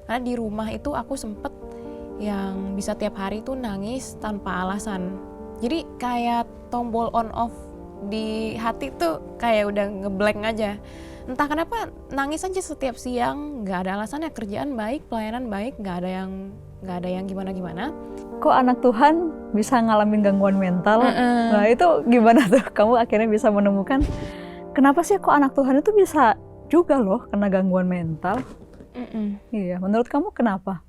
Karena di rumah itu aku sempet yang bisa tiap hari tuh nangis tanpa alasan. Jadi kayak tombol on off di hati tuh kayak udah ngeblank aja. Entah kenapa nangis aja setiap siang, nggak ada alasannya, kerjaan baik, pelayanan baik, nggak ada yang gimana-gimana. Kok anak Tuhan bisa ngalamin gangguan mental? Nah itu gimana tuh kamu akhirnya bisa menemukan kenapa sih kok anak Tuhan itu bisa juga loh kena gangguan mental? Iya, menurut kamu kenapa?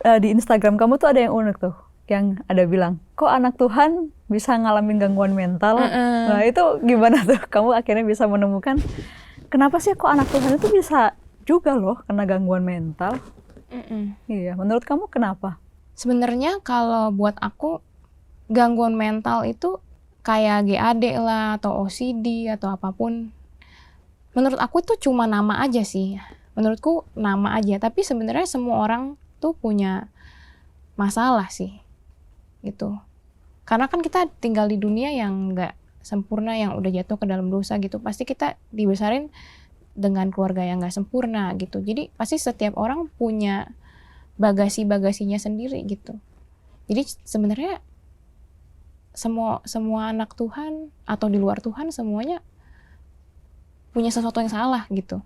Di Instagram kamu tuh ada yang unik tuh, yang ada bilang, kok anak Tuhan bisa ngalamin gangguan mental? Nah itu gimana tuh kamu akhirnya bisa menemukan kenapa sih kok anak Tuhan itu bisa juga loh kena gangguan mental? Iya, menurut kamu kenapa? Sebenarnya kalau buat aku gangguan mental itu kayak GAD lah atau OCD atau apapun. Menurut aku itu cuma nama aja sih. Menurutku nama aja, tapi sebenarnya semua orang tuh punya masalah sih. Gitu. Karena kan kita tinggal di dunia yang nggak sempurna, yang udah jatuh ke dalam dosa gitu. Pasti kita dibesarin dengan keluarga yang nggak sempurna gitu. Jadi pasti setiap orang punya bagasi-bagasinya sendiri gitu. Jadi sebenarnya semua anak Tuhan atau di luar Tuhan semuanya punya sesuatu yang salah gitu.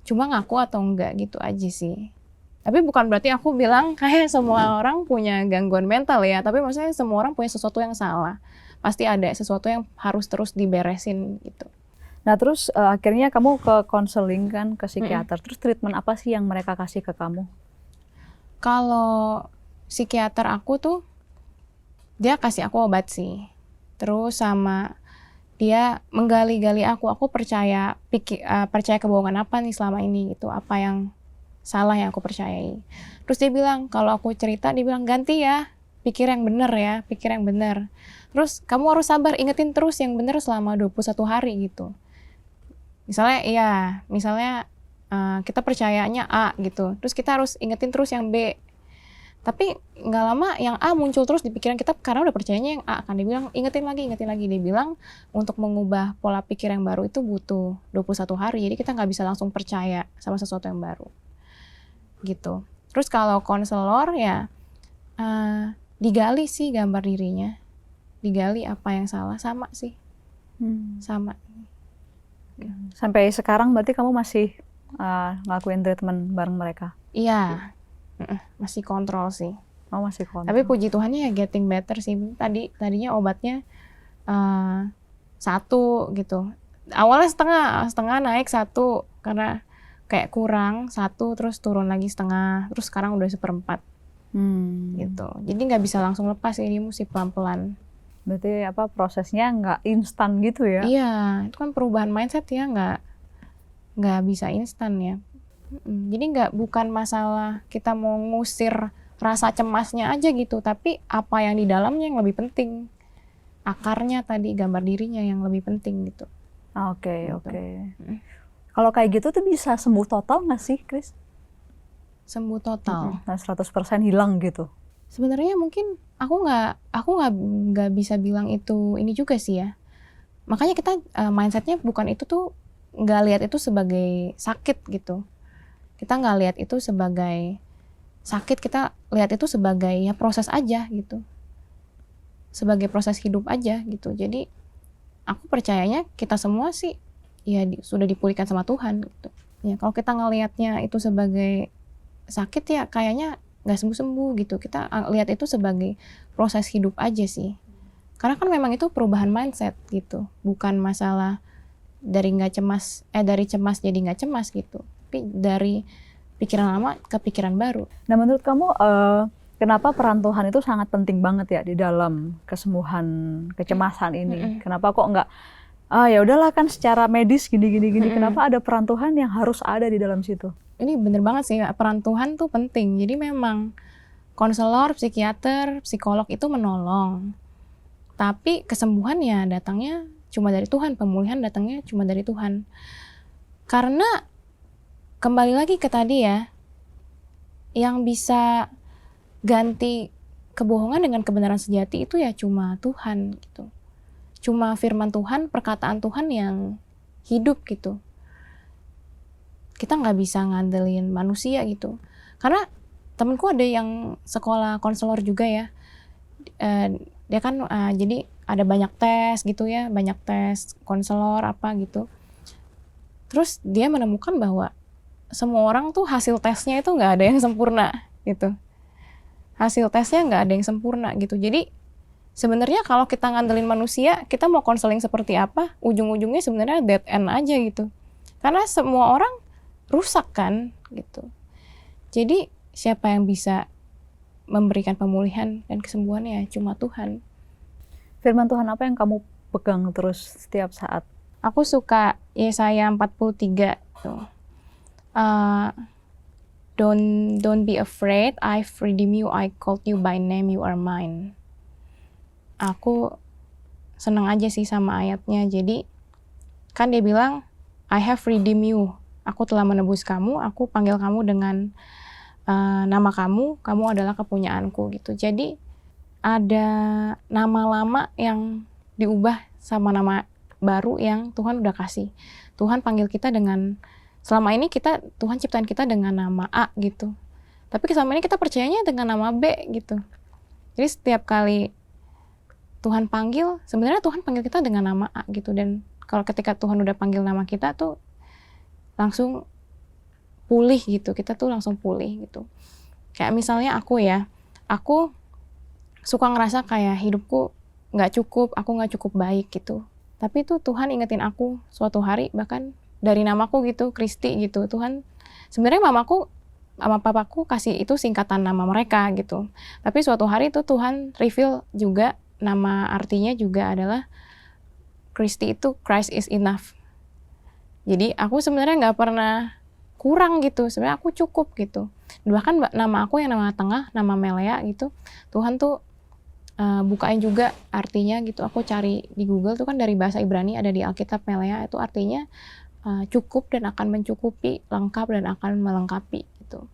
Cuma ngaku atau enggak gitu aja sih. Tapi bukan berarti aku bilang kayak semua orang punya gangguan mental ya. Tapi maksudnya semua orang punya sesuatu yang salah. Pasti ada sesuatu yang harus terus diberesin gitu. Nah terus akhirnya kamu ke konseling kan, ke psikiater. Terus treatment apa sih yang mereka kasih ke kamu? Kalau psikiater aku tuh dia kasih aku obat sih. Terus sama dia menggali-gali aku percaya kebohongan apa nih selama ini gitu, apa yang salah yang aku percayai. Terus dia bilang kalau aku cerita, dia bilang ganti ya, pikir yang benar ya, pikir yang benar. Terus kamu harus sabar, ingetin terus yang benar selama 21 hari gitu. Misalnya kita percayanya A gitu, terus kita harus ingetin terus yang B. Tapi nggak lama yang A muncul terus di pikiran kita karena udah percayanya yang A kan. Dia bilang ingetin lagi. Dia bilang untuk mengubah pola pikir yang baru itu butuh 21 hari. Jadi kita nggak bisa langsung percaya sama sesuatu yang baru. Gitu. Terus kalau konselor ya digali sih gambar dirinya. Digali apa yang salah, sama sih. Sama. Sampai sekarang berarti kamu masih ngelakuin treatment bareng mereka? Iya. Masih kontrol sih. Oh masih kontrol. Tapi puji Tuhannya ya getting better sih. Tadinya obatnya 1 gitu. Awalnya setengah naik 1 karena kayak kurang 1 terus turun lagi setengah, terus sekarang udah 1/4 gitu. Jadi nggak bisa langsung lepas, ini mesti pelan-pelan. Berarti prosesnya nggak instan gitu ya? Iya, itu kan perubahan mindset ya, nggak bisa instan ya. Jadi bukan masalah kita mau ngusir rasa cemasnya aja gitu, tapi apa yang di dalamnya yang lebih penting. Akarnya tadi, gambar dirinya yang lebih penting gitu. Oke. Kalau kayak gitu tuh bisa sembuh total nggak sih, Kris? Sembuh total? 100% hilang gitu? Sebenarnya mungkin aku nggak bisa bilang itu ini juga sih ya. Makanya kita mindsetnya bukan itu tuh, nggak lihat itu sebagai sakit gitu. Kita nggak lihat itu sebagai sakit, kita lihat itu sebagai ya proses aja gitu. Sebagai proses hidup aja gitu. Jadi aku percayanya kita semua sih ya sudah dipulihkan sama Tuhan gitu. Ya kalau kita ngelihatnya itu sebagai sakit ya kayaknya nggak sembuh-sembuh gitu. Kita lihat itu sebagai proses hidup aja sih. Karena kan memang itu perubahan mindset gitu. Bukan masalah dari cemas jadi nggak cemas gitu. Tapi dari pikiran lama ke pikiran baru. Nah menurut kamu kenapa peran Tuhan itu sangat penting banget ya di dalam kesembuhan kecemasan ini? Kenapa kok nggak ya udahlah kan secara medis gini. Kenapa ada peran Tuhan yang harus ada di dalam situ? Ini bener banget sih, peran Tuhan tuh penting. Jadi memang konselor, psikiater, psikolog itu menolong. Tapi kesembuhan ya datangnya cuma dari Tuhan, pemulihan datangnya cuma dari Tuhan. Karena kembali lagi ke tadi ya, yang bisa ganti kebohongan dengan kebenaran sejati itu ya cuma Tuhan gitu. cuma firman Tuhan, perkataan Tuhan yang hidup gitu. Kita nggak bisa ngandelin manusia gitu. Karena temenku ada yang sekolah konselor juga ya. Dia kan jadi ada banyak tes gitu ya, banyak tes konselor apa gitu. Terus dia menemukan bahwa semua orang tuh hasil tesnya itu nggak ada yang sempurna gitu. Hasil tesnya nggak ada yang sempurna gitu. Jadi sebenarnya kalau kita ngandelin manusia, kita mau konseling seperti apa, ujung-ujungnya sebenarnya dead end aja gitu. Karena semua orang rusak kan gitu. Jadi siapa yang bisa memberikan pemulihan dan kesembuhan ya cuma Tuhan. Firman Tuhan apa yang kamu pegang terus setiap saat? Aku suka Yesaya 43 tuh. Don't be afraid, I've redeemed you, I called you by name, you are mine. Aku senang aja sih sama ayatnya. Jadi kan dia bilang I have redeemed you. Aku telah menebus kamu, aku panggil kamu dengan nama kamu adalah kepunyaanku gitu. Jadi ada nama lama yang diubah sama nama baru yang Tuhan udah kasih. Tuhan panggil kita dengan, selama ini Tuhan ciptain kita dengan nama A gitu. Tapi selama ini kita percayanya dengan nama B gitu. Jadi setiap kali Tuhan panggil, sebenarnya Tuhan panggil kita dengan nama A gitu. Dan kalau ketika Tuhan udah panggil nama kita tuh langsung pulih gitu, kita tuh langsung pulih gitu. Kayak misalnya aku suka ngerasa kayak hidupku nggak cukup, aku nggak cukup baik gitu. Tapi tuh Tuhan ingetin aku suatu hari, bahkan dari namaku gitu, Kristi gitu. Tuhan, sebenarnya mamaku sama papaku kasih itu singkatan nama mereka gitu. Tapi suatu hari tuh Tuhan reveal juga nama artinya juga adalah Kristi itu Christ is enough. Jadi aku sebenarnya nggak pernah kurang gitu, sebenarnya aku cukup gitu. Bahkan nama aku yang nama tengah, nama Melea gitu, Tuhan tuh bukain juga artinya gitu. Aku cari di Google tuh kan dari bahasa Ibrani ada di Alkitab Melea itu artinya cukup dan akan mencukupi, lengkap dan akan melengkapi gitu.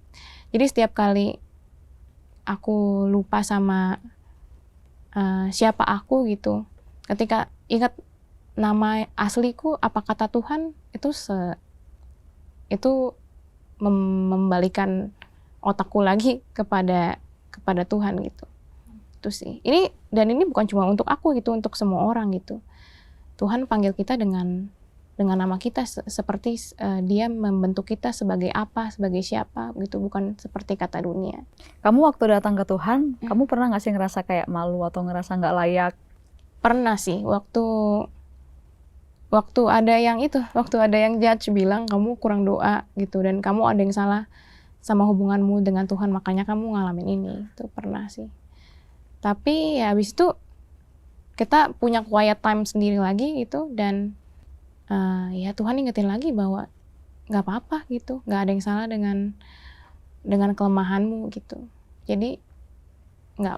Jadi setiap kali aku lupa sama siapa aku gitu, ketika ingat nama asliku apa kata Tuhan, itu membalikan otakku lagi kepada Tuhan gitu. Itu sih. Ini bukan cuma untuk aku gitu, untuk semua orang gitu. Tuhan panggil kita dengan nama kita seperti dia membentuk kita sebagai apa, sebagai siapa gitu, bukan seperti kata dunia. Kamu waktu datang ke Tuhan, kamu pernah nggak sih ngerasa kayak malu atau ngerasa nggak layak? Pernah sih, waktu ada yang judge bilang kamu kurang doa gitu dan kamu ada yang salah sama hubunganmu dengan Tuhan, makanya kamu ngalamin ini. Itu pernah sih. Tapi ya habis itu kita punya quiet time sendiri lagi gitu, dan ya Tuhan ingetin lagi bahwa nggak apa-apa gitu, nggak ada yang salah dengan kelemahanmu gitu. Jadi nggak,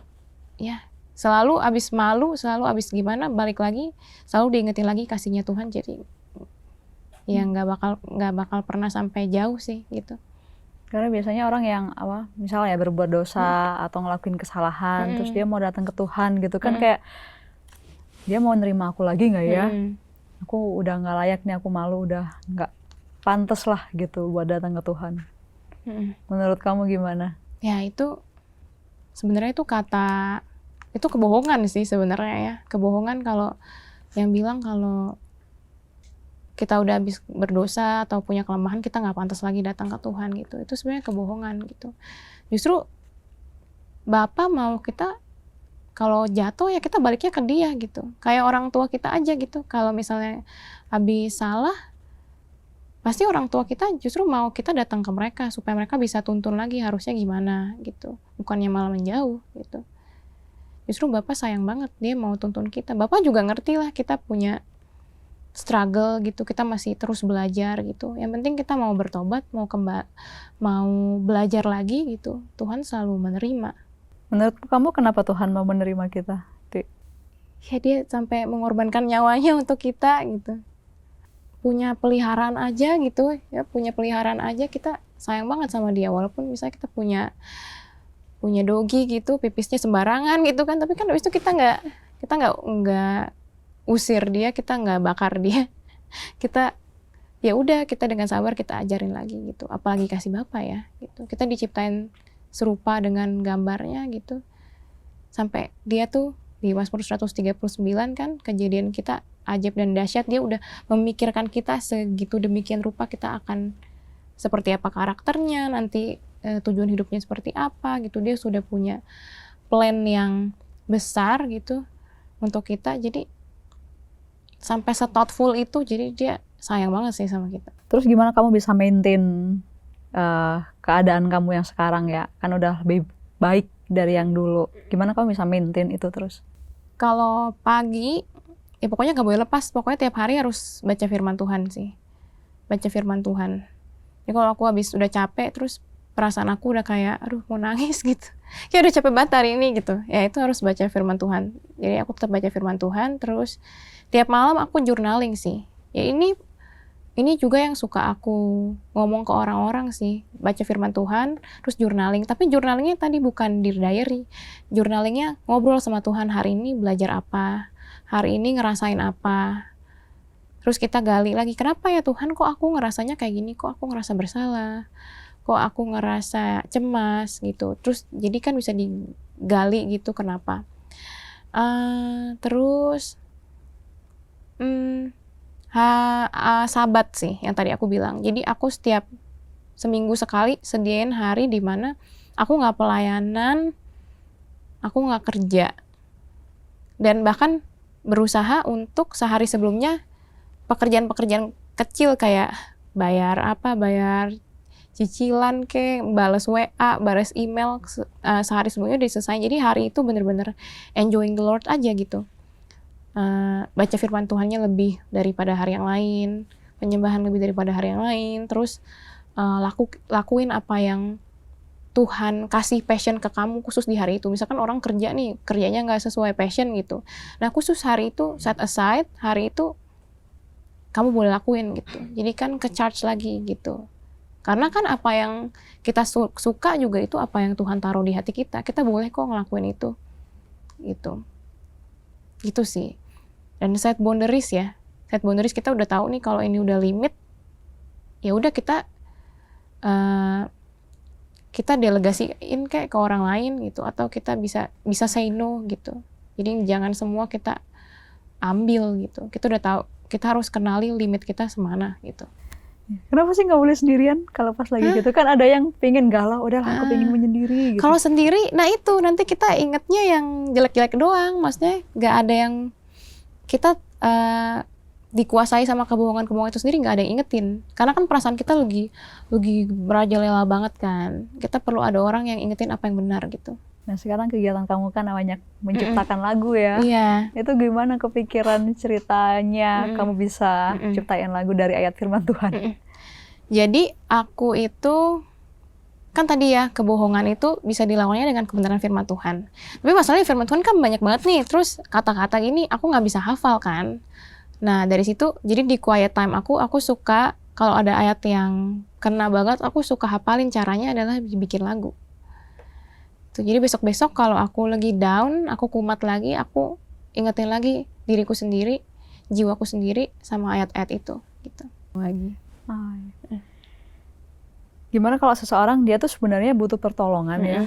ya selalu abis malu, selalu abis gimana, balik lagi selalu diingetin lagi kasihnya Tuhan. Jadi ya nggak bakal pernah sampai jauh sih gitu. Karena biasanya orang yang misalnya berbuat dosa atau ngelakuin kesalahan, terus dia mau datang ke Tuhan gitu kan, kayak dia mau nerima aku lagi nggak ya? Aku udah nggak layak nih, aku malu, udah nggak pantas lah gitu buat datang ke Tuhan. Menurut kamu gimana? Ya itu sebenarnya itu kebohongan sih sebenarnya ya. Kebohongan kalau yang bilang kalau kita udah habis berdosa atau punya kelemahan, kita nggak pantas lagi datang ke Tuhan gitu. Itu sebenarnya kebohongan gitu. Justru Bapa mau kita kalau jatuh ya kita baliknya ke dia gitu. Kayak orang tua kita aja gitu. Kalau misalnya habis salah, pasti orang tua kita justru mau kita datang ke mereka supaya mereka bisa tuntun lagi harusnya gimana gitu. Bukannya malah menjauh gitu. Justru Bapak sayang banget, dia mau tuntun kita. Bapak juga ngerti lah kita punya struggle gitu, kita masih terus belajar gitu. Yang penting kita mau bertobat, mau belajar lagi gitu. Tuhan selalu menerima. Menurut kamu kenapa Tuhan mau menerima kita? Ya dia sampai mengorbankan nyawanya untuk kita gitu. Punya peliharaan aja gitu, ya punya peliharaan aja kita sayang banget sama dia. Walaupun misalnya kita punya dogi gitu, pipisnya sembarangan gitu kan, tapi kan habis itu kita nggak usir dia, kita nggak bakar dia. Kita ya udah, kita dengan sabar kita ajarin lagi gitu. Apalagi kasih Bapa ya gitu. Kita diciptain serupa dengan gambarnya gitu. Sampai dia tuh di Mazmur 139 kan, kejadian kita ajaib dan dahsyat, dia udah memikirkan kita segitu demikian rupa kita akan seperti apa karakternya, nanti tujuan hidupnya seperti apa gitu. Dia sudah punya plan yang besar gitu untuk kita. Jadi sampai se-thoughtful itu, jadi dia sayang banget sih sama kita. Terus gimana kamu bisa maintain keadaan kamu yang sekarang ya? Kan udah lebih baik dari yang dulu. Gimana kamu bisa maintain itu terus? Kalau pagi, ya pokoknya gak boleh lepas. Pokoknya tiap hari harus baca firman Tuhan sih. Baca firman Tuhan. Jadi kalau aku habis udah capek, terus perasaan aku udah kayak, aduh mau nangis gitu. Kayak udah capek banget hari ini gitu. Ya itu harus baca firman Tuhan. Jadi aku tetap baca firman Tuhan, terus tiap malam aku journaling sih. Ya ini juga yang suka aku ngomong ke orang-orang sih. Baca firman Tuhan, terus journaling. Tapi journalingnya tadi bukan di diary. Journalingnya ngobrol sama Tuhan, hari ini belajar apa, hari ini ngerasain apa. Terus kita gali lagi, kenapa ya Tuhan kok aku ngerasanya kayak gini, kok aku ngerasa bersalah, kok aku ngerasa cemas gitu. Terus jadi kan bisa digali gitu kenapa. Terus sabat sih yang tadi aku bilang. Jadi aku setiap seminggu sekali sediain hari di mana aku nggak pelayanan, aku nggak kerja, dan bahkan berusaha untuk sehari sebelumnya pekerjaan-pekerjaan kecil kayak bayar cicilan balas WA, balas email, sehari sebelumnya udah selesai. Jadi hari itu bener-bener enjoying the Lord aja gitu. Baca firman Tuhannya lebih daripada hari yang lain, penyembahan lebih daripada hari yang lain, terus lakuin apa yang Tuhan kasih passion ke kamu khusus di hari itu. Misalkan orang kerja nih, kerjanya nggak sesuai passion gitu. Nah khusus hari itu, set aside, hari itu kamu boleh lakuin gitu. Jadi kan ke-charge lagi gitu. Karena kan apa yang kita suka juga itu apa yang Tuhan taruh di hati kita. Kita boleh kok ngelakuin itu. Gitu. Gitu sih. Dan set boundaries ya. Set boundaries, kita udah tahu nih kalau ini udah limit. Ya udah kita delegasiin kayak ke orang lain gitu, atau kita bisa say no gitu. Jadi jangan semua kita ambil gitu. Kita udah tahu, kita harus kenali limit kita semana gitu. Kenapa sih nggak boleh sendirian kalau pas lagi gitu? Kan ada yang pengen galau, udahlah aku pengen menyendiri gitu. Kalau sendiri, nah itu nanti kita ingetnya yang jelek-jelek doang. Maksudnya nggak ada yang kita dikuasai sama kebohongan-kebohongan itu sendiri, nggak ada yang ingetin. Karena kan perasaan kita lagi merajalela banget kan. Kita perlu ada orang yang ingetin apa yang benar gitu. Nah sekarang kegiatan kamu kan banyak menciptakan lagu ya. Iya. Itu gimana kepikiran ceritanya kamu bisa ciptain lagu dari ayat firman Tuhan? Jadi aku itu, kan tadi ya, kebohongan itu bisa dilawannya dengan kebenaran firman Tuhan. Tapi masalahnya firman Tuhan kan banyak banget nih, terus kata-kata gini aku nggak bisa hafal kan. Nah dari situ, jadi di quiet time aku suka, kalau ada ayat yang kena banget, aku suka hafalin, caranya adalah bikin lagu. Jadi besok-besok kalau aku lagi down, aku kumat lagi, aku ingetin lagi diriku sendiri, jiwaku sendiri sama ayat-ayat itu gitu. Lagi. Gimana kalau seseorang dia tuh sebenarnya butuh pertolongan ya.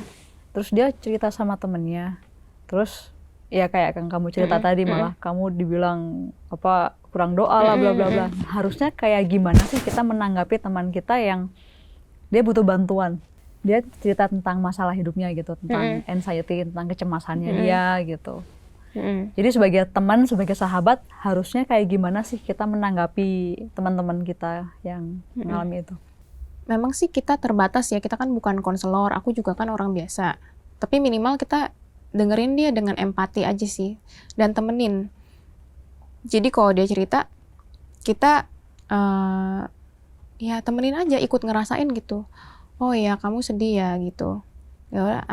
Terus dia cerita sama temennya. Terus ya kayak yang kamu cerita tadi, malah kamu dibilang apa kurang doa lah bla bla bla. Harusnya kayak gimana sih kita menanggapi teman kita yang dia butuh bantuan? Dia cerita tentang masalah hidupnya gitu, tentang anxiety, tentang kecemasannya dia gitu. Jadi sebagai teman, sebagai sahabat, harusnya kayak gimana sih kita menanggapi teman-teman kita yang mengalami itu? Memang sih kita terbatas ya, kita kan bukan konselor, aku juga kan orang biasa. Tapi minimal kita dengerin dia dengan empati aja sih, dan temenin. Jadi kalau dia cerita, kita ya temenin aja, ikut ngerasain gitu. Oh ya kamu sedih ya gitu. Ya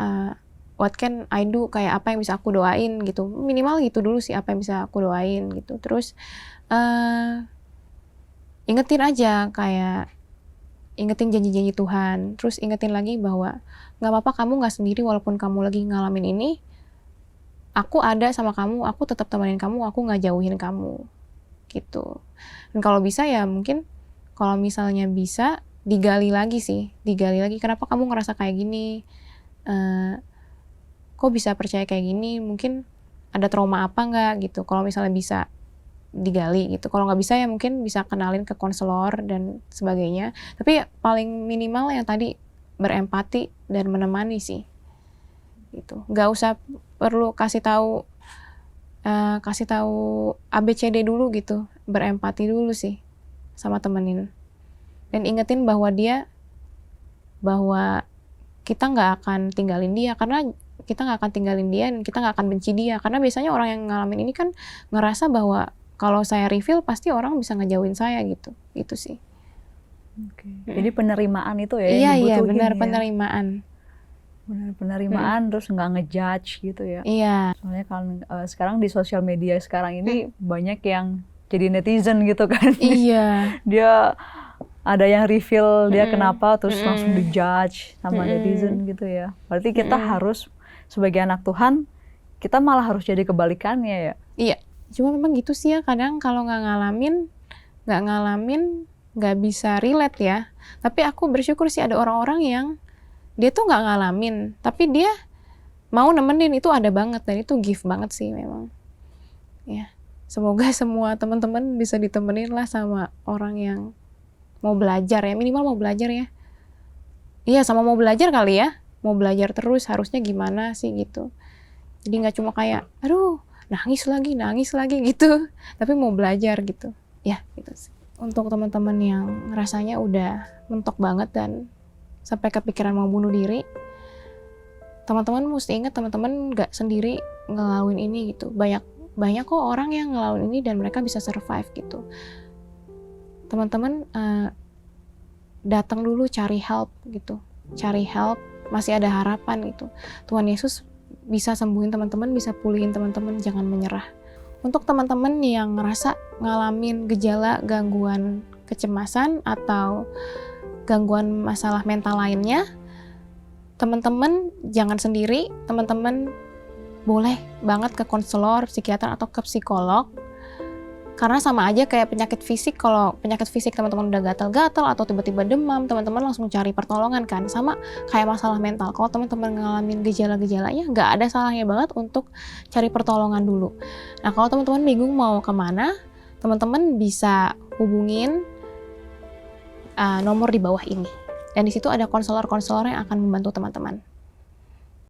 what can I do, kayak apa yang bisa aku doain gitu. Minimal gitu dulu sih, apa yang bisa aku doain gitu. Terus ingetin aja, kayak ingetin janji-janji Tuhan. Terus ingetin lagi bahwa nggak apa-apa, kamu nggak sendiri walaupun kamu lagi ngalamin ini. aku ada sama kamu, aku tetap temenin kamu, aku nggak jauhin kamu gitu. Dan kalau bisa ya mungkin kalau misalnya bisa digali lagi kenapa kamu ngerasa kayak gini, kok bisa percaya kayak gini, mungkin ada trauma apa nggak gitu. Kalau misalnya bisa digali gitu, kalau nggak bisa ya mungkin bisa kenalin ke konselor dan sebagainya. Tapi paling minimal yang tadi berempati dan menemani sih gitu. Nggak usah perlu kasih tahu ABCD dulu gitu, berempati dulu sih sama temenin, dan ingetin bahwa kita nggak akan tinggalin dia, karena kita nggak akan tinggalin dia dan kita nggak akan benci dia, karena biasanya orang yang ngalamin ini kan ngerasa bahwa kalau saya reveal pasti orang bisa ngejauhin saya gitu sih. Jadi penerimaan itu ya iya, yang dibutuhin. Iya benar ya. Penerimaan terus nggak ngejudge gitu ya. Iya. Soalnya kan sekarang di sosial media sekarang ini banyak yang jadi netizen gitu kan. Iya. Dia ada yang reveal dia kenapa terus langsung dijudge sama netizen gitu ya. Berarti kita harus sebagai anak Tuhan, kita malah harus jadi kebalikannya ya. Iya. Cuma memang gitu sih ya, kadang kalau nggak ngalamin nggak bisa relate ya. Tapi aku bersyukur sih ada orang-orang yang dia tuh nggak ngalamin, tapi dia mau nemenin, itu ada banget dan itu gift banget sih memang. Ya, semoga semua teman-teman bisa ditemenin lah sama orang yang mau belajar ya, minimal mau belajar ya. Iya, sama mau belajar kali ya, mau belajar terus harusnya gimana sih gitu. Jadi nggak cuma kayak, aduh nangis lagi gitu, tapi mau belajar gitu. Ya, gitu sih. Untuk teman-teman yang rasanya udah mentok banget dan sampai kepikiran mau bunuh diri, teman-teman mesti ingat teman-teman nggak sendiri ngelaluin ini gitu. Banyak kok orang yang ngelaluin ini dan mereka bisa survive gitu. Teman-teman datang dulu cari help gitu. Cari help, masih ada harapan gitu. Tuhan Yesus bisa sembuhin teman-teman, bisa pulihin teman-teman, jangan menyerah. Untuk teman-teman yang ngerasa ngalamin gejala gangguan kecemasan atau gangguan masalah mental lainnya, teman-teman jangan sendiri, teman-teman boleh banget ke konselor, psikiater atau ke psikolog. Karena sama aja kayak penyakit fisik, kalau penyakit fisik teman-teman udah gatal-gatal atau tiba-tiba demam, teman-teman langsung cari pertolongan kan. Sama kayak masalah mental, kalau teman-teman ngalamin gejala-gejalanya, nggak ada salahnya banget untuk cari pertolongan dulu. Nah kalau teman-teman bingung mau kemana, teman-teman bisa hubungin nomor di bawah ini. Dan di situ ada konselor-konselor yang akan membantu teman-teman.